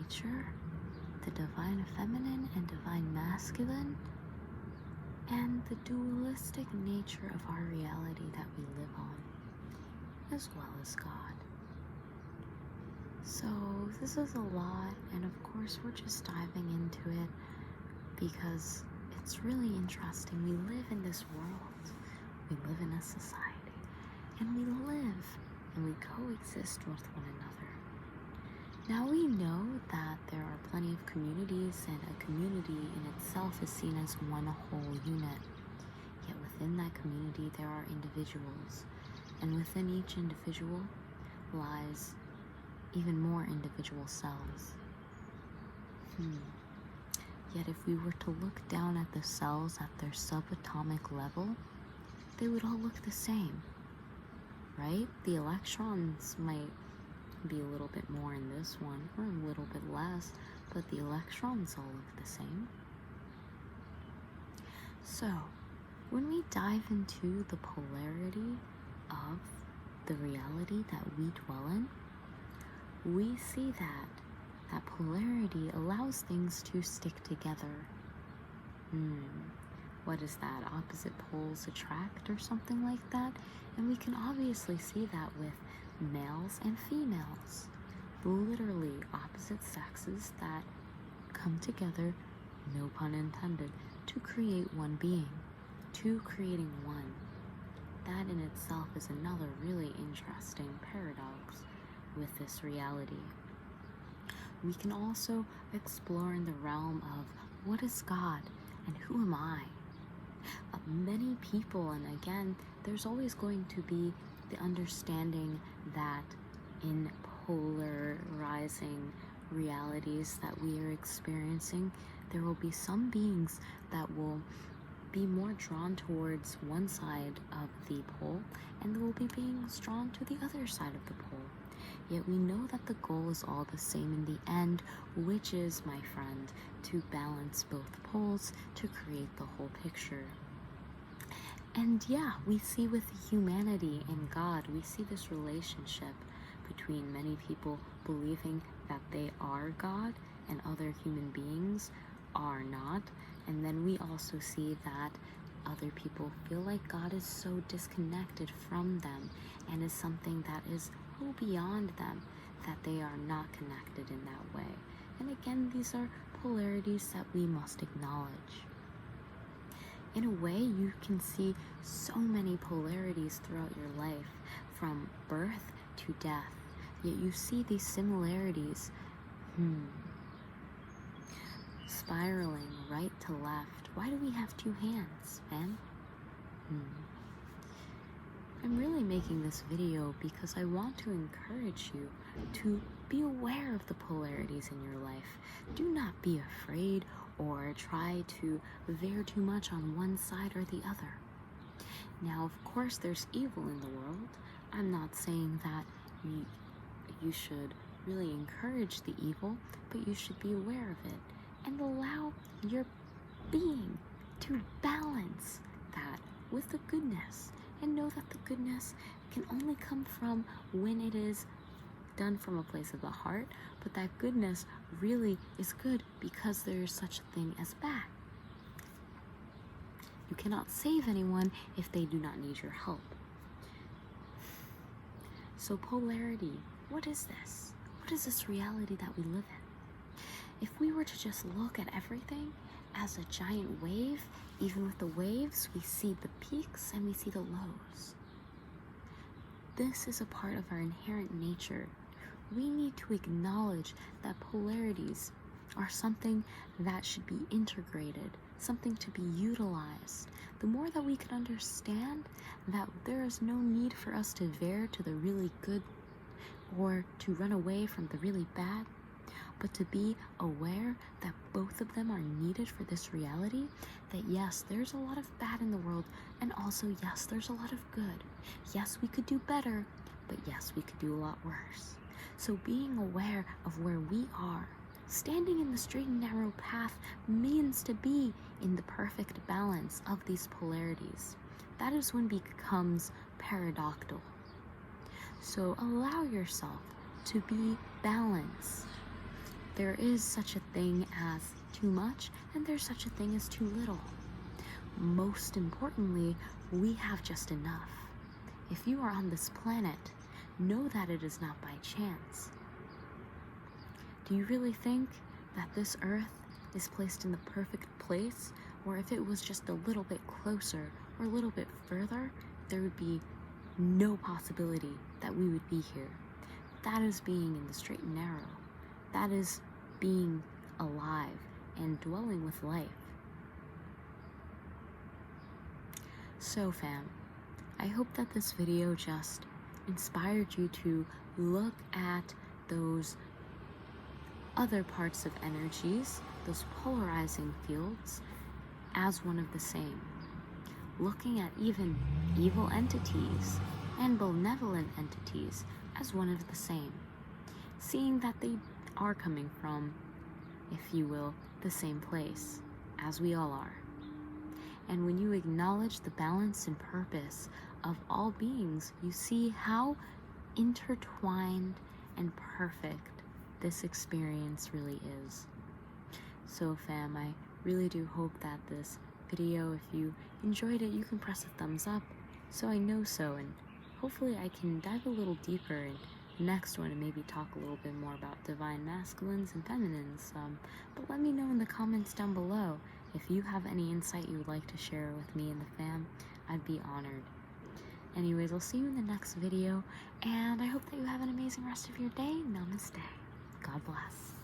nature, the divine feminine and divine masculine, and the dualistic nature of our reality that we live on, as well as God. So this is a lot, and of course we're just diving into it because it's really interesting. We live in this world, we live in a society, and we live and we coexist with one another. Now we know that there are plenty of communities, and a community in itself is seen as one whole unit. Yet within that community there are individuals, and within each individual lies even more individual cells. Yet if we were to look down at the cells at their subatomic level, they would all look the same, right? The electrons might be a little bit more in this one, or a little bit less, but the electrons all look the same. So, when we dive into the polarity of the reality that we dwell in, we see that polarity allows things to stick together. What is that? Opposite poles attract, or something like that? And we can obviously see that with males and females. Literally opposite sexes that come together, no pun intended, to create one being, to creating one. That in itself is another really interesting paradox with this reality. We can also explore in the realm of what is God and who am I? Many people, and again, there's always going to be the understanding that in polarizing realities that we are experiencing, there will be some beings that will be more drawn towards one side of the pole, and there will be beings drawn to the other side of the pole. Yet we know that the goal is all the same in the end, which is, my friend, to balance both poles to create the whole picture. And yeah, we see with humanity and God, we see this relationship between many people believing that they are God and other human beings are not. And then we also see that other people feel like God is so disconnected from them and is something that is beyond them, that they are not connected in that way. And again, these are polarities that we must acknowledge. In a way, you can see so many polarities throughout your life, from birth to death, yet you see these similarities spiraling right to left. Why do we have two hands, man? I'm really making this video because I want to encourage you to be aware of the polarities in your life. Do not be afraid or try to veer too much on one side or the other. Now, of course, there's evil in the world. I'm not saying that you should really encourage the evil, but you should be aware of it and allow your being to balance that with the goodness. And know that the goodness can only come from when it is done from a place of the heart, but that goodness really is good because there is such a thing as bad. You cannot save anyone if they do not need your help. So polarity, what is this? What is this reality that we live in? If we were to just look at everything as a giant wave, even with the waves, we see the peaks and we see the lows. This is a part of our inherent nature. We need to acknowledge that polarities are something that should be integrated, something to be utilized. The more that we can understand that there is no need for us to veer to the really good or to run away from the really bad, but to be aware that both of them are needed for this reality, that yes, there's a lot of bad in the world, and also yes, there's a lot of good. Yes, we could do better, but yes, we could do a lot worse. So being aware of where we are, standing in the straight and narrow path means to be in the perfect balance of these polarities. That is when it becomes paradoxical. So allow yourself to be balanced. there is such a thing as too much, and there's such a thing as too little. Most importantly, we have just enough. If you are on this planet, know that it is not by chance. Do you really think that this earth is placed in the perfect place? Or if it was just a little bit closer or a little bit further, there would be no possibility that we would be here. That is being in the straight and narrow. That is being alive and dwelling with life. So fam, I hope that this video just inspired you to look at those other parts of energies, those polarizing fields, as one of the same. Looking at even evil entities and benevolent entities as one of the same. Seeing that they are coming from, if you will, the same place, as we all are. And when you acknowledge the balance and purpose of all beings, you see how intertwined and perfect this experience really is. So fam, I really do hope that this video, if you enjoyed it, you can press a thumbs up so I know so, and hopefully I can dive a little deeper in the next one and maybe talk a little bit more about divine masculines and feminines. But let me know in the comments down below if you have any insight you would like to share with me and the fam. I'd be honored. Anyways, I'll see you in the next video, and I hope that you have an amazing rest of your day. Namaste. God bless.